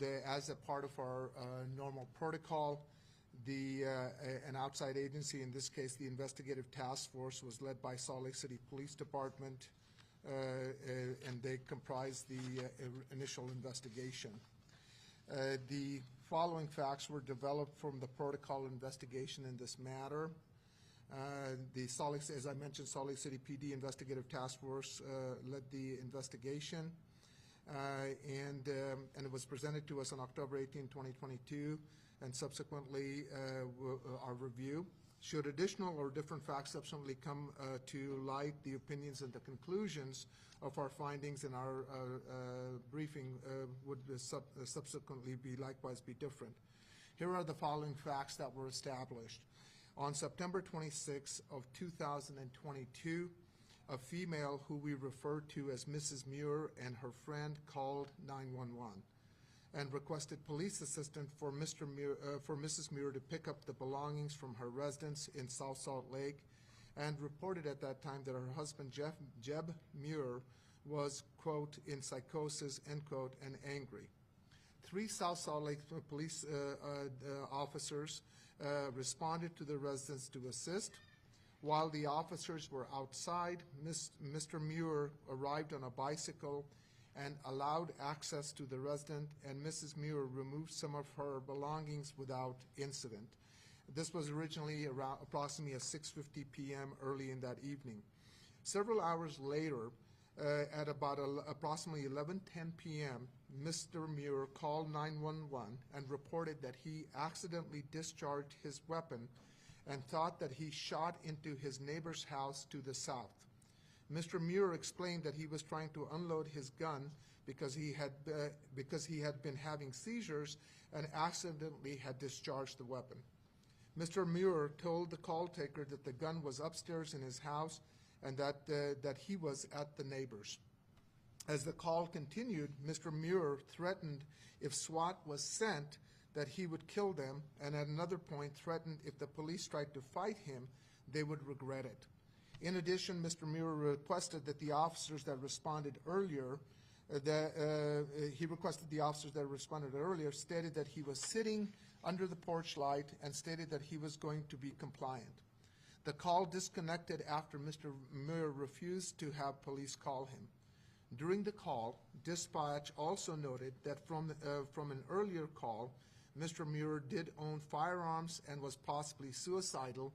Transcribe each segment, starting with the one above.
as a part of our normal protocol, an outside agency, in this case the Investigative Task Force, was led by Salt Lake City Police Department, and they comprised the initial investigation. The following facts were developed from the protocol investigation in this matter. As I mentioned, Salt Lake City PD Investigative Task Force led the investigation, and it was presented to us on October 18, 2022, and subsequently our review. Should additional or different facts subsequently come to light, the opinions and the conclusions of our findings in our briefing would subsequently likewise be different. Here are the following facts that were established. On September 26 of 2022, a female who we refer to as Mrs. Muir and her friend called 911 and requested police assistance for Mrs. Muir to pick up the belongings from her residence in South Salt Lake, and reported at that time that her husband Jeb Muir was, quote, in psychosis, end quote, and angry. 3 South Salt Lake police officers responded to the residence to assist. While the officers were outside, Mr. Muir arrived on a bicycle and allowed access to the resident, and Mrs. Muir removed some of her belongings without incident. This was originally around approximately at 6:50 p.m. early in that evening. Several hours later, at about approximately 11:10 p.m., Mr. Muir called 911 and reported that he accidentally discharged his weapon and thought that he shot into his neighbor's house to the south. Mr. Muir explained that he was trying to unload his gun because he had been having seizures and accidentally had discharged the weapon. Mr. Muir told the call taker that the gun was upstairs in his house and that he was at the neighbor's. As the call continued, Mr. Muir threatened if SWAT was sent that he would kill them, and at another point threatened if the police tried to fight him, they would regret it. In addition, Mr. Muir requested that the officers that responded earlier, stated that he was sitting under the porch light and stated that he was going to be compliant. The call disconnected after Mr. Muir refused to have police call him. During the call, dispatch also noted that from an earlier call, Mr. Muir did own firearms and was possibly suicidal,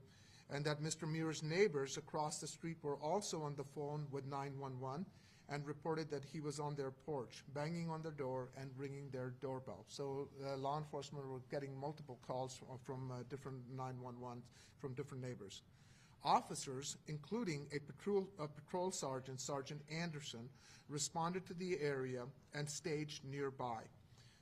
and that Mr. Muir's neighbors across the street were also on the phone with 911 and reported that he was on their porch, banging on their door and ringing their doorbell. So law enforcement were getting multiple calls from different 911 from different neighbors. Officers, including a patrol sergeant, Sergeant Anderson, responded to the area and staged nearby.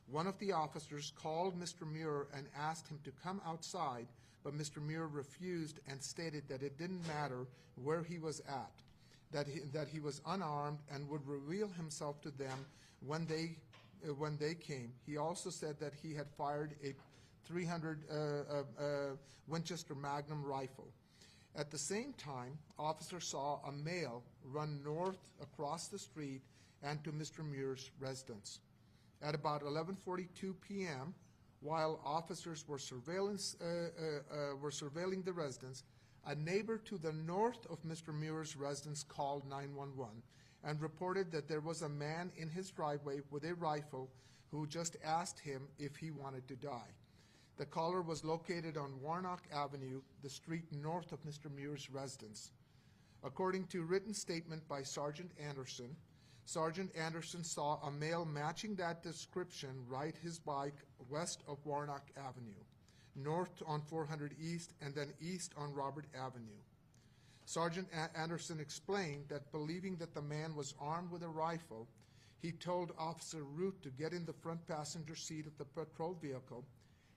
One of the officers called Mr. Muir and asked him to come outside, but Mr. Muir refused and stated that it didn't matter where he was at, that he was unarmed and would reveal himself to them when they came. He also said that he had fired a .300 Winchester Magnum rifle. At the same time, officers saw a male run north across the street and to Mr. Muir's residence. At about 11:42 p.m., while officers were surveilling the residence, a neighbor to the north of Mr. Muir's residence called 911 and reported that there was a man in his driveway with a rifle who just asked him if he wanted to die. The caller was located on Warnock Avenue, the street north of Mr. Muir's residence. According to written statement by Sergeant Anderson saw a male matching that description ride his bike west of Warnock Avenue, north on 400 East, and then east on Robert Avenue. Sergeant Anderson explained that believing that the man was armed with a rifle, he told Officer Root to get in the front passenger seat of the patrol vehicle,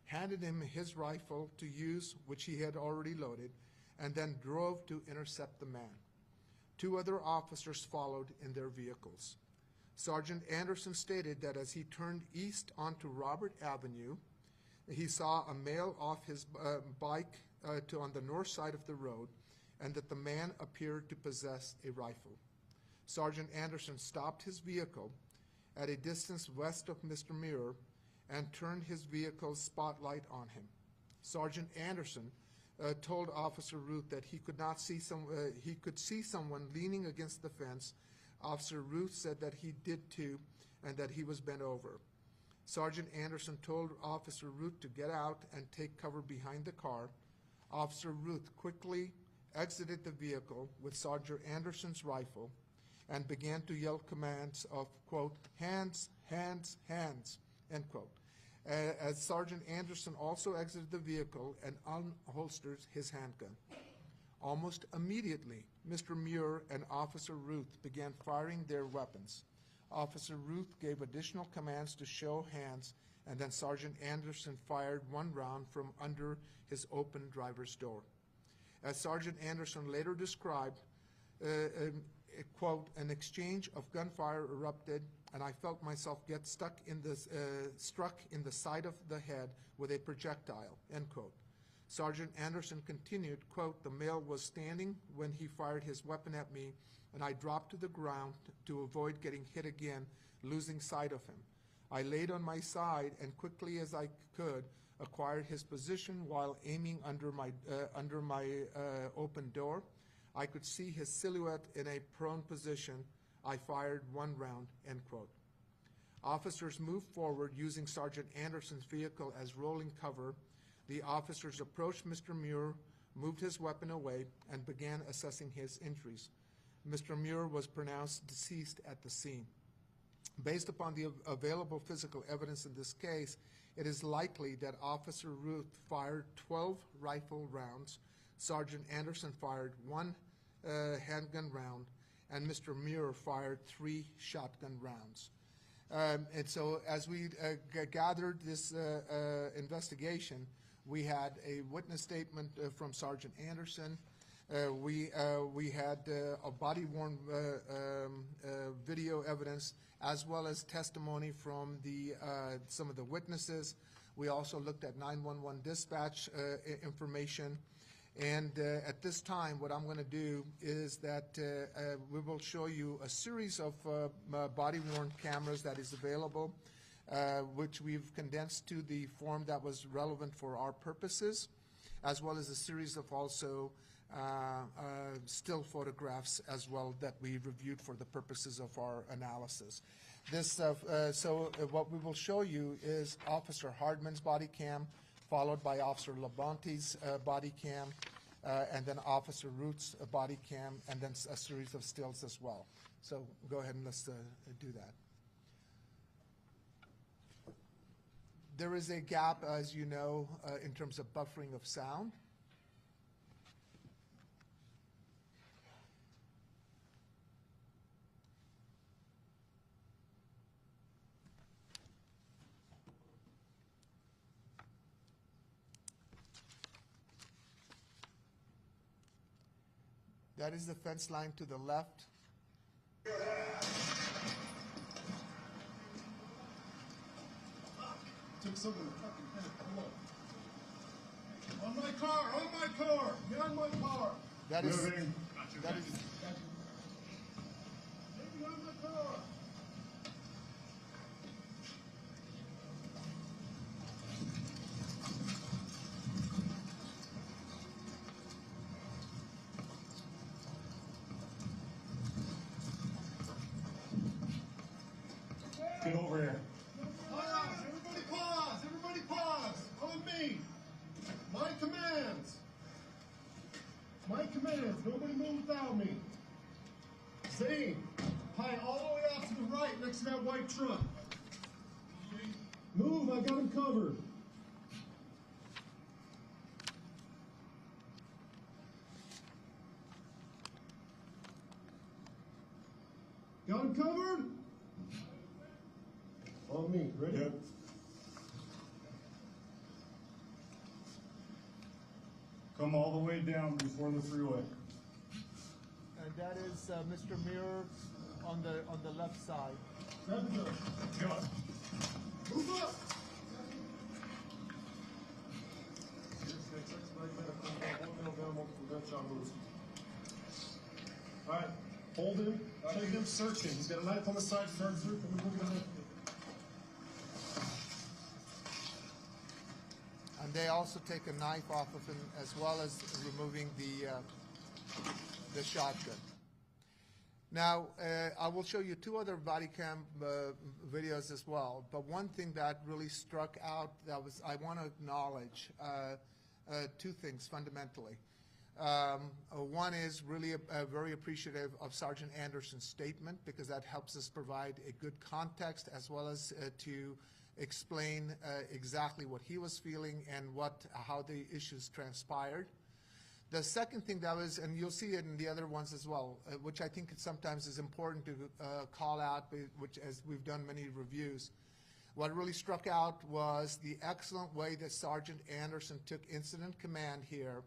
handed him his rifle to use, which he had already loaded, and then drove to intercept the man. 2 other officers followed in their vehicles. Sergeant Anderson stated that as he turned east onto Robert Avenue, he saw a male off his bike on the north side of the road, and that the man appeared to possess a rifle. Sergeant Anderson stopped his vehicle at a distance west of Mr. Muir and turned his vehicle's spotlight on him. Sergeant Anderson told Officer Ruth that he could see someone leaning against the fence. Officer Ruth said that he did too, and that he was bent over. Sergeant Anderson told Officer Ruth to get out and take cover behind the car. Officer Ruth quickly exited the vehicle with Sergeant Anderson's rifle and began to yell commands of, quote, hands, hands, hands, end quote. As Sergeant Anderson also exited the vehicle and unholstered his handgun. Almost immediately, Mr. Muir and Officer Ruth began firing their weapons. Officer Ruth gave additional commands to show hands, and then Sergeant Anderson fired one round from under his open driver's door. As Sergeant Anderson later described, quote, an exchange of gunfire erupted, and I felt myself get struck in the side of the head with a projectile, end quote. Sergeant Anderson continued, quote, the male was standing when he fired his weapon at me, and I dropped to the ground to avoid getting hit again, losing sight of him. I laid on my side and quickly as I could acquired his position while aiming under my open door. I could see his silhouette in a prone position. I fired one round, end quote. Officers moved forward using Sergeant Anderson's vehicle as rolling cover. The officers approached Mr. Muir, moved his weapon away, and began assessing his injuries. Mr. Muir was pronounced deceased at the scene. Based upon the available physical evidence in this case, it is likely that Officer Ruth fired 12 rifle rounds, Sergeant Anderson fired one handgun round, and Mr. Muir fired 3 shotgun rounds. And so as we gathered this investigation, we had a witness statement from Sergeant Anderson. We had a body-worn video evidence, as well as testimony from some of the witnesses. We also looked at 911 dispatch information. And at this time, what I'm going to do is that we will show you a series of body-worn cameras that is available, which we've condensed to the form that was relevant for our purposes, as well as a series of also still photographs as well that we reviewed for the purposes of our analysis. So what we will show you is Officer Hardman's body cam, followed by Officer Labonte's body cam, and then Officer Ruth's body cam, and then a series of stills as well. So go ahead and let's do that. There is a gap, as you know, in terms of buffering of sound. That is the fence line to the left. Took someone to fucking head. Come on. On my car! On my car! Get on my car! That is. Moving. That is. Get on my car! Get over here. Pause! Everybody pause! Everybody pause! On me! My commands! My commands! Nobody move without me! Zane! Pie all the way off to the right next to that white truck. Move! I got him covered. Got him covered? On me. Ready? Yep. Come all the way down before the freeway. And that is Mr. Muir on the left side. Grab the gun. Go. Move up. All right. Hold him. Take him searching. He's got a knife on the side. Start through. And they also take a knife off of him, as well as removing the shotgun. Now, I will show you two other body cam videos as well, but one thing that really struck out I want to acknowledge two things fundamentally. One is really very appreciative of Sergeant Anderson's statement, because that helps us provide a good context, as well as to explain exactly what he was feeling and how the issues transpired. The second thing that was, and you'll see it in the other ones as well, which I think sometimes is important to call out, which, as we've done many reviews, what really struck out was the excellent way that Sergeant Anderson took incident command here.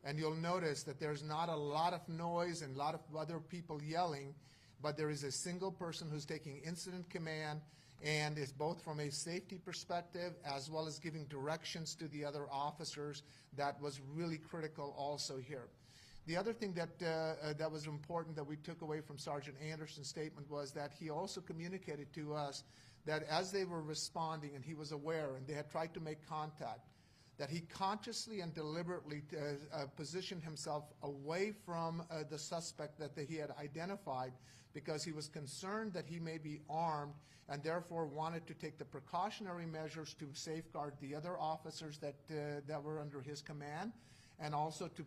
And you'll notice that there's not a lot of noise and a lot of other people yelling, but there is a single person who's taking incident command, and is both from a safety perspective as well as giving directions to the other officers. That was really critical also here. The other thing that was important that we took away from Sergeant Anderson's statement was that he also communicated to us that as they were responding, and he was aware, and they had tried to make contact, that he consciously and deliberately positioned himself away from the suspect that he had identified, because he was concerned that he may be armed, and therefore wanted to take the precautionary measures to safeguard the other officers that were under his command, and also to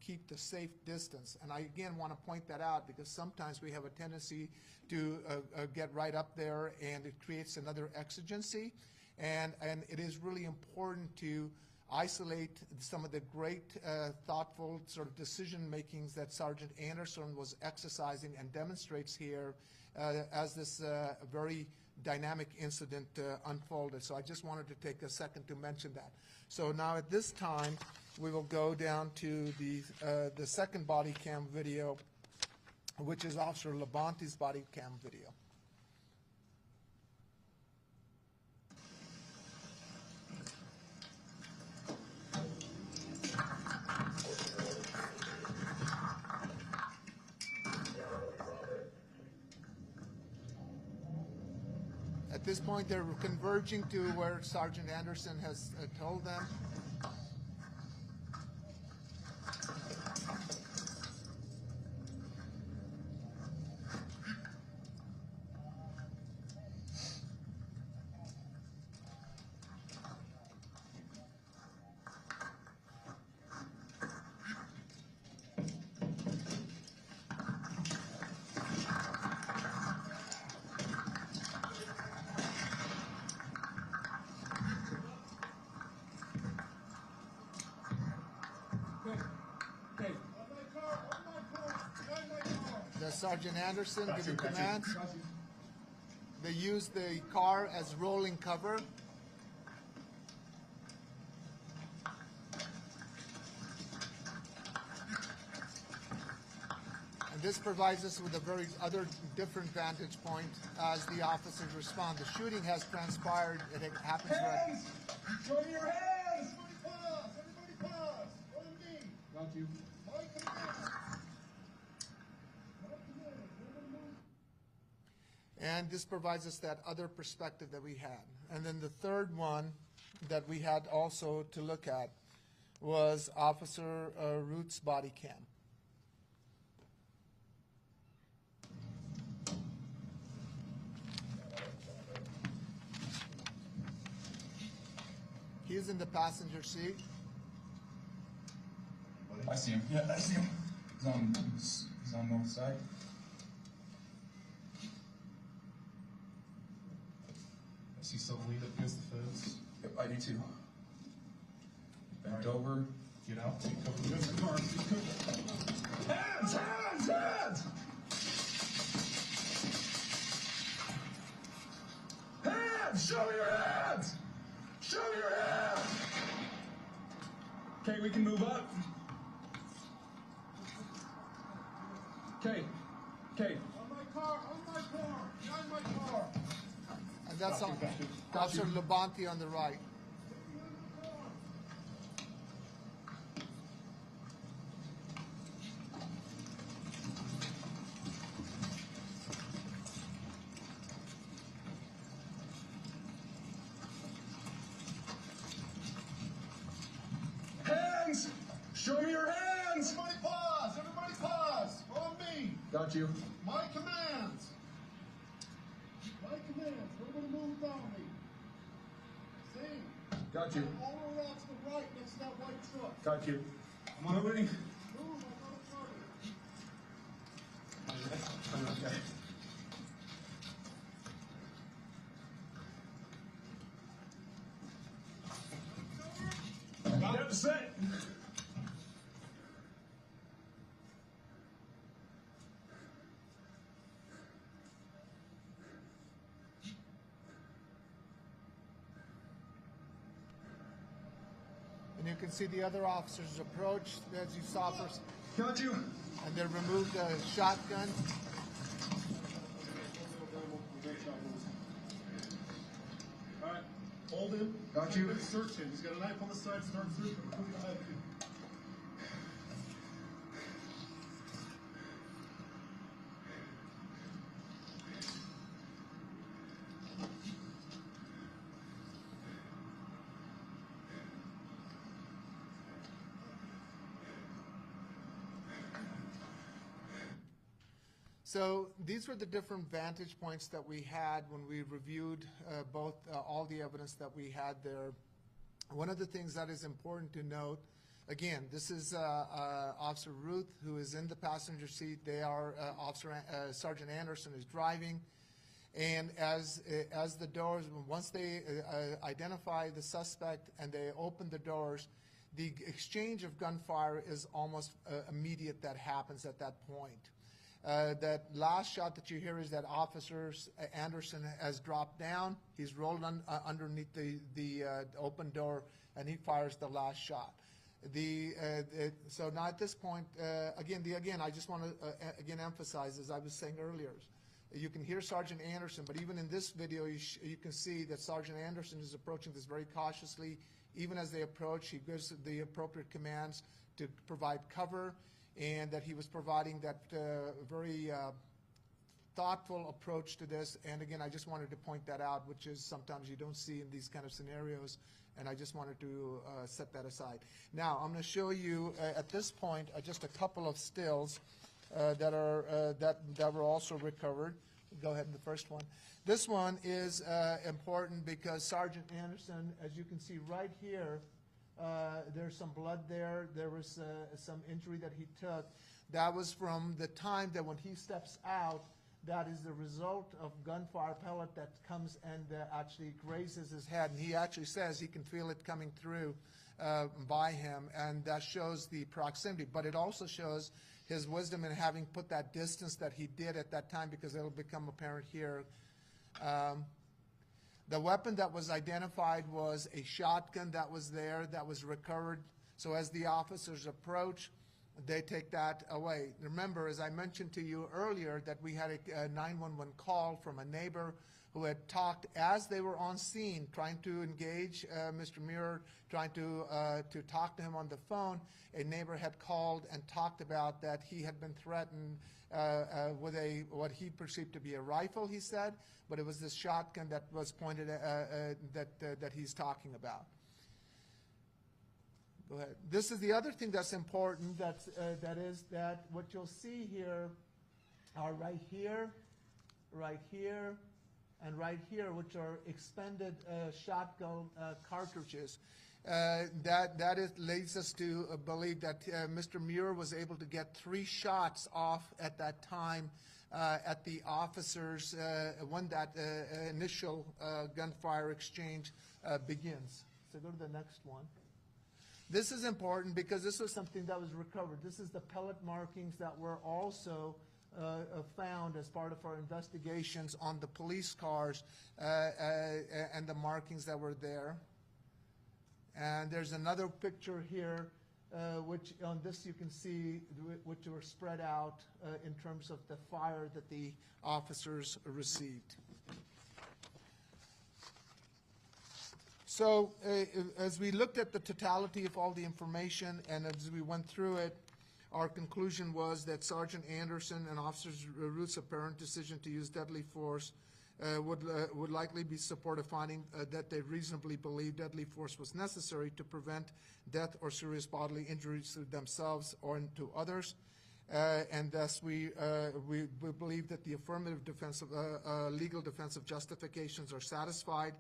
keep the safe distance. And I again want to point that out, because sometimes we have a tendency to get right up there, and it creates another exigency. And it is really important to isolate some of the great thoughtful sort of decision makings that Sergeant Anderson was exercising and demonstrates here as this very dynamic incident unfolded. So I just wanted to take a second to mention that. So now at this time, we will go down to the second body cam video, which is Officer Labante's body cam video. At this point, they're converging to where Sergeant Anderson has told them. Sergeant Anderson giving commands. They use the car as rolling cover. And this provides us with a very different vantage point as the officers respond. The shooting has transpired. It happens right. Show me your hands! Everybody pause! Everybody pause! Follow me! Got you. My command! And this provides us that other perspective that we had. And then the third one that we had also to look at was Officer Root's body cam. He's in the passenger seat. I see him. Yeah, I see him. He's on north side. I see someone lean up against the fence. Yep, I do too. Bent over. Get out. Take cover against the car. Hands! Hands! Hands! Hands! Show me your hands! Show me your hands! Okay, we can move up. Okay. Okay. On my car! On my car! Behind my car! And that's Officer Labonte on the right. Got you. My commands. My commands. Nobody move without me. Same. Got you. All the way out to the right next to that white truck. Got you. Moving. Move, I got it covered. Okay. Got the set. And you can see the other officers approach, as you saw first, Got you. and they removed the shotgun. All right, hold him. Got you. Search him. He's got a knife on the side. Start searching. Who do you have to? So these were the different vantage points that we had when we reviewed both all the evidence that we had there. One of the things that is important to note, again, this is Officer Ruth, who is in the passenger seat. They are Sergeant Anderson is driving, and as the doors, once they identify the suspect and they open the doors, the exchange of gunfire is almost immediate. That happens at that point. That last shot that you hear is that Officer Anderson has dropped down. He's rolled underneath the open door, and he fires the last shot. So now at this point, again, I just want to again emphasize, as I was saying earlier, you can hear Sergeant Anderson, but even in this video, you can see that Sergeant Anderson is approaching this very cautiously. Even as they approach, he gives the appropriate commands to provide cover, and that he was providing that very thoughtful approach to this. And again, I just wanted to point that out, which is sometimes you don't see in these kind of scenarios, and I just wanted to set that aside. Now, I'm going to show you at this point just a couple of stills that were also recovered. Go ahead in the first one. This one is important because Sergeant Anderson, as you can see right here, there's some blood there. There was some injury that he took. That was from the time that when he steps out, that is the result of gunfire pellet that comes and actually grazes his head. And he actually says he can feel it coming through by him, and that shows the proximity. But it also shows his wisdom in having put that distance that he did at that time, because it'll become apparent here. The weapon that was identified was a shotgun that was there, that was recovered. So as the officers approach, they take that away. Remember, as I mentioned to you earlier, that we had a 911 call from a neighbor who had talked as they were on scene, trying to engage Mr. Muir, trying to talk to him on the phone. A neighbor had called and talked about that he had been threatened with what he perceived to be a rifle, he said, but it was this shotgun that was pointed that he's talking about. Go ahead. This is the other thing that's important. That is that what you'll see here are right here, and right here, which are expended shotgun cartridges. Leads us to believe that Mr. Muir was able to get 3 shots off at that time at the officers when that initial gunfire exchange begins. So go to the next one. This is important because this was something that was recovered. This is the pellet markings that were also found as part of our investigations on the police cars and the markings that were there. And there's another picture here, which on this you can see which were spread out in terms of the fire that the officers received. So as we looked at the totality of all the information and as we went through it, our conclusion was that Sergeant Anderson and Officer Ruth's apparent decision to use deadly force would likely be supportive, finding that they reasonably believed deadly force was necessary to prevent death or serious bodily injuries to themselves or to others. and thus we believe that the affirmative defense of, legal defensive justifications are satisfied,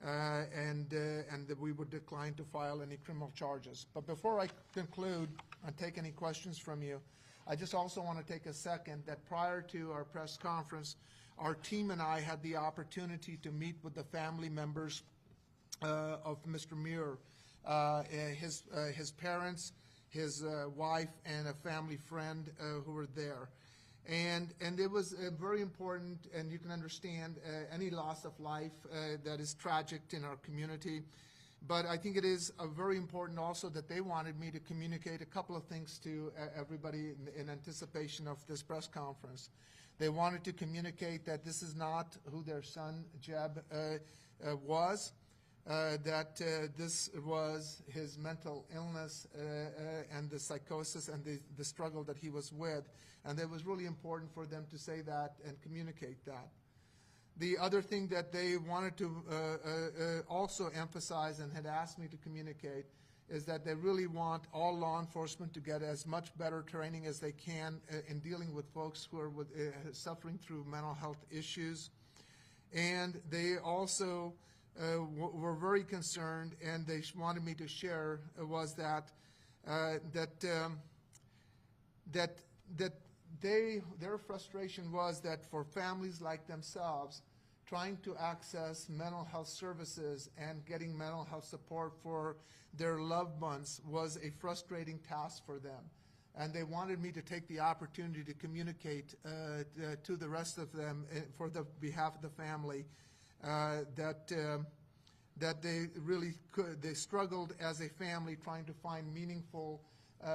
and that we would decline to file any criminal charges. But before I conclude and take any questions from you, I just also want to take a second that prior to our press conference, our team and I had the opportunity to meet with the family members of Mr. Muir, his parents, his wife, and a family friend who were there. And it was very important, and you can understand any loss of life that is tragic in our community. But I think it is very important also that they wanted me to communicate a couple of things to everybody in anticipation of this press conference. They wanted to communicate that this is not who their son, Jeb, was, that this was his mental illness and the psychosis and the struggle that he was with. And it was really important for them to say that and communicate that. The other thing that they wanted to also emphasize and had asked me to communicate is that they really want all law enforcement to get as much better training as they can in dealing with folks who are suffering through mental health issues. And they also were very concerned, and they wanted me to share was that their frustration was that for families like themselves, trying to access mental health services and getting mental health support for their loved ones was a frustrating task for them. And they wanted me to take the opportunity to communicate to the rest of them for the behalf of the family that they really they struggled as a family trying to find meaningful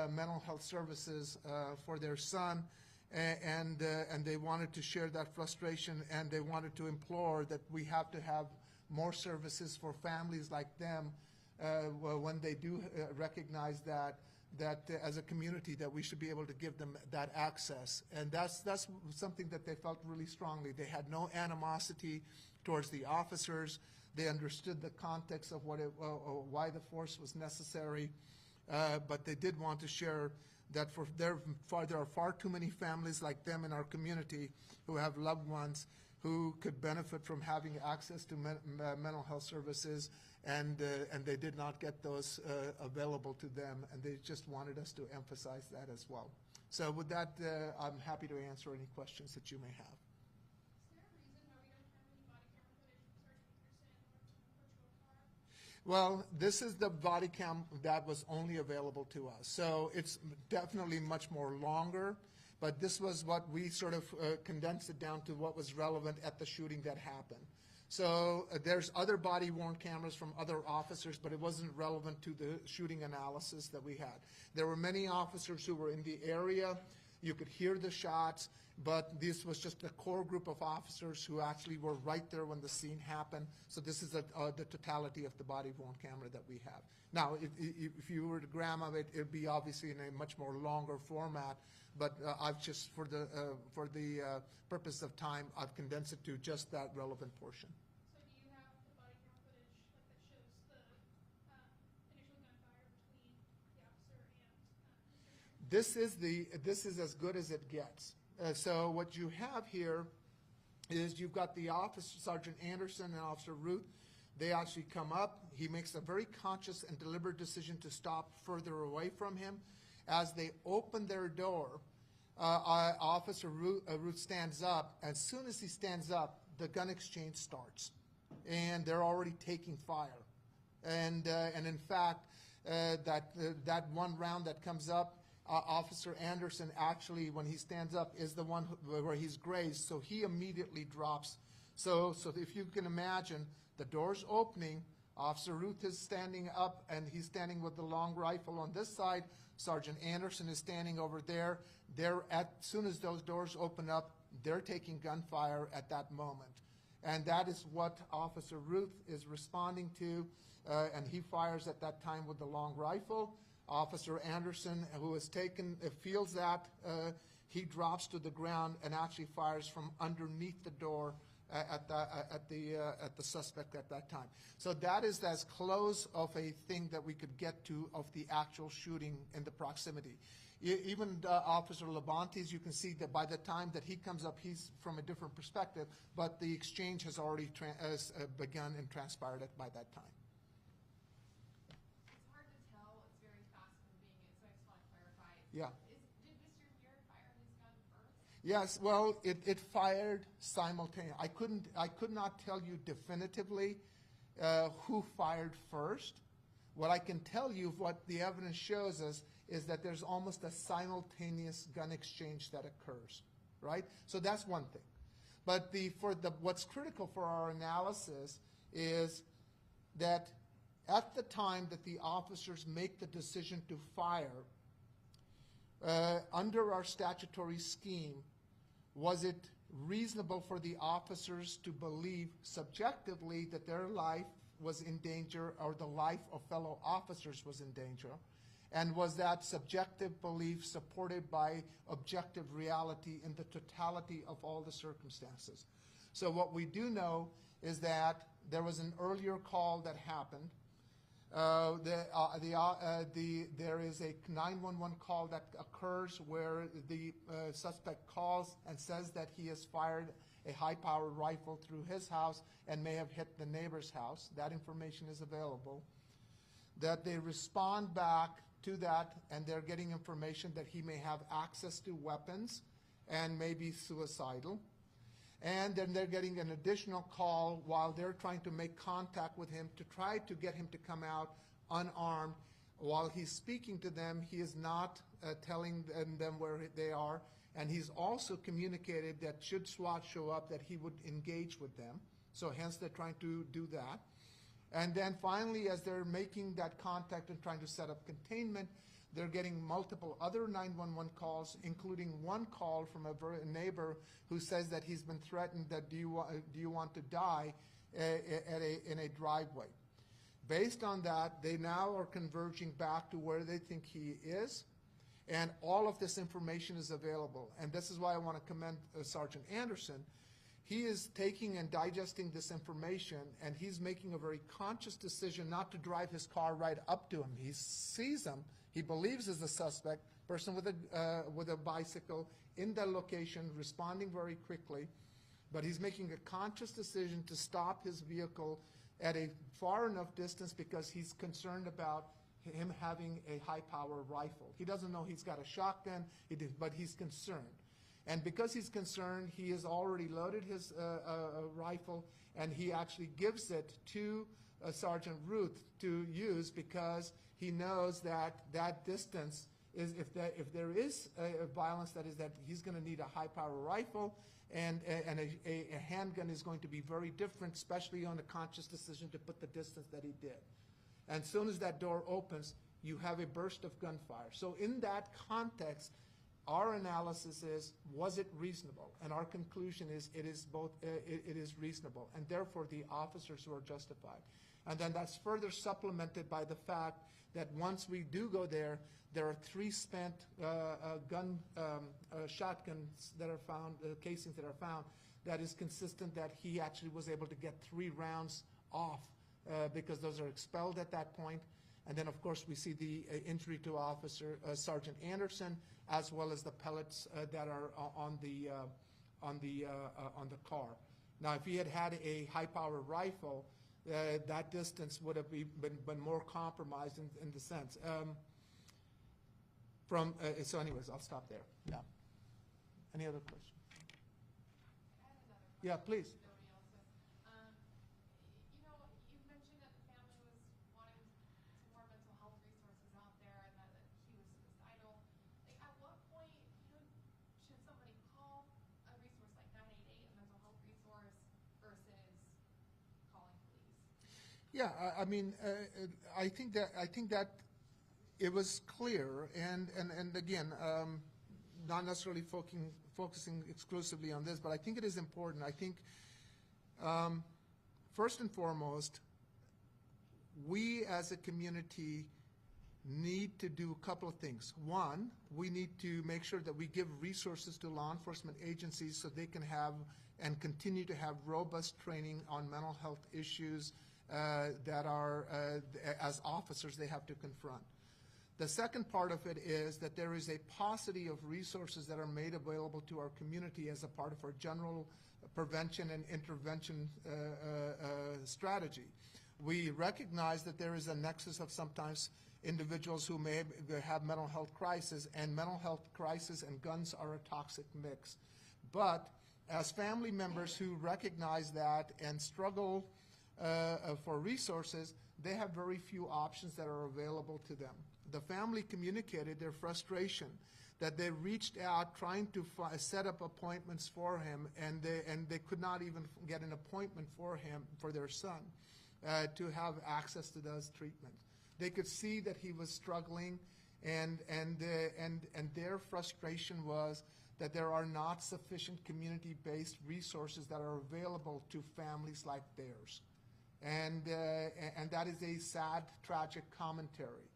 mental health services for their son. And they wanted to share that frustration, and they wanted to implore that we have to have more services for families like them when they do recognize that as a community that we should be able to give them that access. And that's something that they felt really strongly. They had no animosity towards the officers. They understood the context of why the force was necessary, but they did want to share that there are far too many families like them in our community who have loved ones who could benefit from having access to mental health services, and they did not get those available to them, and they just wanted us to emphasize that as well. So with that, I'm happy to answer any questions that you may have. Well, this is the body cam that was only available to us. So it's definitely much more longer, but this was what we sort of condensed it down to what was relevant at the shooting that happened. So there's other body-worn cameras from other officers, but it wasn't relevant to the shooting analysis that we had. There were many officers who were in the area. You could hear the shots, but this was just a core group of officers who actually were right there when the scene happened. So this is the totality of the body-worn camera that we have. Now, if you were to gram of it, it would be obviously in a much more longer format, but I've just, for the purpose of time, I've condensed it to just that relevant portion. So do you have the body cam footage that shows the initial gunfire between the officer and This is as good as it gets. So what you have here is you've got the officer, Sergeant Anderson and Officer Ruth. They actually come up. He makes a very conscious and deliberate decision to stop further away from him. As they open their door, Officer Ruth stands up. As soon as he stands up, the gun exchange starts, and they're already taking fire. And in fact, that one round that comes up, Officer Anderson actually, when he stands up, is the one where he's grazed, so he immediately drops. So if you can imagine, the door's opening, Officer Ruth is standing up, and he's standing with the long rifle on this side. Sergeant Anderson is standing over there. As soon as those doors open up, they're taking gunfire at that moment. And that is what Officer Ruth is responding to, and he fires at that time with the long rifle. Officer Anderson, who has feels that, he drops to the ground and actually fires from underneath the door at the suspect at that time. So that is as close of a thing that we could get to of the actual shooting in the proximity. Even Officer Lebantes, you can see that by the time that he comes up, he's from a different perspective, but the exchange has already begun and transpired by that time. It's hard to tell. It's very fast moving, so I just want to clarify. Yeah. Did Mr. Muir fire his gun first? Yes, well, it fired simultaneously. I could not tell you definitively who fired first. What I can tell you, what the evidence shows us, is that there's almost a simultaneous gun exchange that occurs, right? So that's one thing. But what's critical for our analysis is that at the time that the officers make the decision to fire, under our statutory scheme, was it reasonable for the officers to believe subjectively that their life was in danger or the life of fellow officers was in danger? And was that subjective belief supported by objective reality in the totality of all the circumstances? So what we do know is that there was an earlier call that happened. There is a 911 call that occurs where the suspect calls and says that he has fired a high-powered rifle through his house and may have hit the neighbor's house. That information is available. That they respond back to that, and they're getting information that he may have access to weapons and may be suicidal. And then they're getting an additional call while they're trying to make contact with him to try to get him to come out unarmed. While he's speaking to them, he is not telling them where they are, and he's also communicated that should SWAT show up, that he would engage with them. So hence they're trying to do that. And then finally, as they're making that contact and trying to set up containment, they're getting multiple other 911 calls, including one call from a neighbor who says that he's been threatened, that do you want to die in a driveway. Based on that, they now are converging back to where they think he is, and all of this information is available. And this is why I want to commend Sergeant Anderson. He is taking and digesting this information, and he's making a very conscious decision not to drive his car right up to him. He sees him. He believes is the suspect, person with a bicycle in that location, responding very quickly. But he's making a conscious decision to stop his vehicle at a far enough distance because he's concerned about him having a high-power rifle. He doesn't know he's got a shotgun, but he's concerned. And because he's concerned, he has already loaded his rifle, and he actually gives it to Sergeant Ruth to use because he knows that that distance is, if there is a violence, that is that he's going to need a high-power rifle, and a handgun is going to be very different, especially on a conscious decision to put the distance that he did. And as soon as that door opens, you have a burst of gunfire. So in that context, our analysis is, was it reasonable? And our conclusion is it is both. It is reasonable, and therefore the officers were justified. And then that's further supplemented by the fact that once we do go there, there are 3 spent shotguns that are found, casings that are found, that is consistent that he actually was able to get 3 rounds off because those are expelled at that point. And then, of course, we see the injury to Officer Sergeant Anderson, as well as the pellets that are on the car. Now, if he had had a high-powered rifle, that distance would have been more compromised in the sense. So, anyways, I'll stop there. Yeah. Any other questions? I have another question. Yeah, please. Nobody else does. You mentioned that the family was wanting some more mental health resources out there, and that he was suicidal. Like, at what point should somebody call a resource like 988, a mental health resource, versus calling police? Yeah, I mean, I think that it was clear, and again, not necessarily focusing exclusively on this, but I think it is important. I think, first and foremost, we as a community need to do a couple of things. One, we need to make sure that we give resources to law enforcement agencies so they can have and continue to have robust training on mental health issues that are, as officers, they have to confront. The second part of it is that there is a paucity of resources that are made available to our community as a part of our general prevention and intervention strategy. We recognize that there is a nexus of sometimes individuals who may have mental health crisis, and mental health crisis and guns are a toxic mix. But as family members who recognize that and struggle for resources, they have very few options that are available to them. The family communicated their frustration that they reached out trying to set up appointments for him, and they could not even get an appointment for him, for their son, to have access to those treatments. They could see that he was struggling, and their frustration was that there are not sufficient community-based resources that are available to families like theirs. And that is a sad, tragic commentary.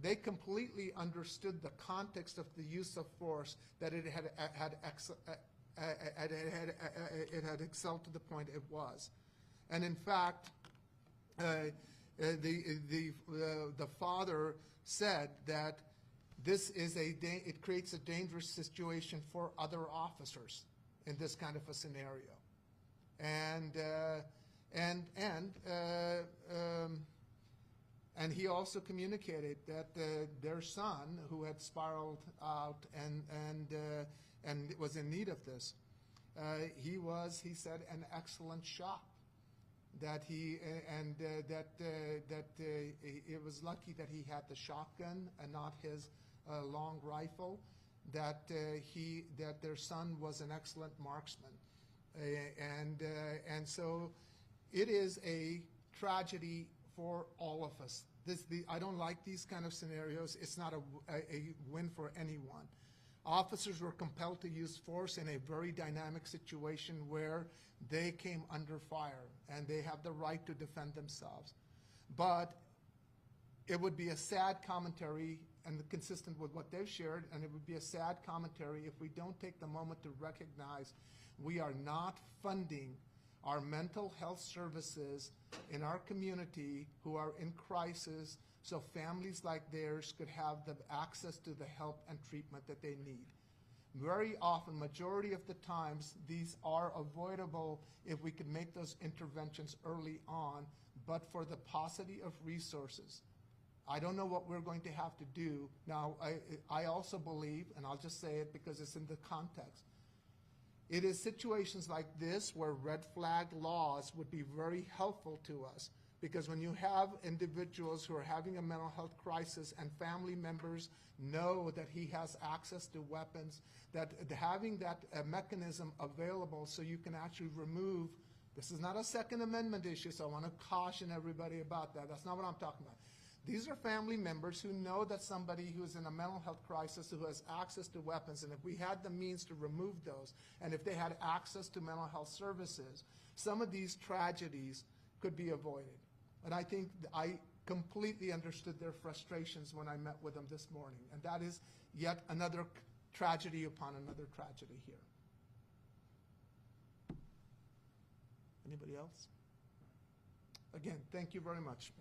They completely understood the context of the use of force, that it had excelled to the point it was. And in fact, the father said that this is it creates a dangerous situation for other officers in this kind of a scenario. And he also communicated that their son, who had spiraled out and was in need of this, he said, an excellent shot. That it was lucky that he had the shotgun and not his long rifle. That their son was an excellent marksman, and so it is a tragedy for all of us. I don't like these kind of scenarios. It's not a win for anyone. Officers were compelled to use force in a very dynamic situation where they came under fire, and they have the right to defend themselves. But it would be a sad commentary, and consistent with what they've shared, and it would be a sad commentary if we don't take the moment to recognize we are not funding our mental health services in our community who are in crisis, so families like theirs could have the access to the help and treatment that they need. Very often, majority of the times, these are avoidable if we could make those interventions early on, but for the paucity of resources. I don't know what we're going to have to do. Now, I also believe, and I'll just say it because it's in the context, it is situations like this where red flag laws would be very helpful to us, because when you have individuals who are having a mental health crisis and family members know that he has access to weapons, that having that mechanism available so you can actually remove, this is not a Second Amendment issue, so I want to caution everybody about that. That's not what I'm talking about. These are family members who know that somebody who's in a mental health crisis who has access to weapons, and if we had the means to remove those, and if they had access to mental health services, some of these tragedies could be avoided. And I think I completely understood their frustrations when I met with them this morning, and that is yet another tragedy upon another tragedy here. Anybody else? Again, thank you very much.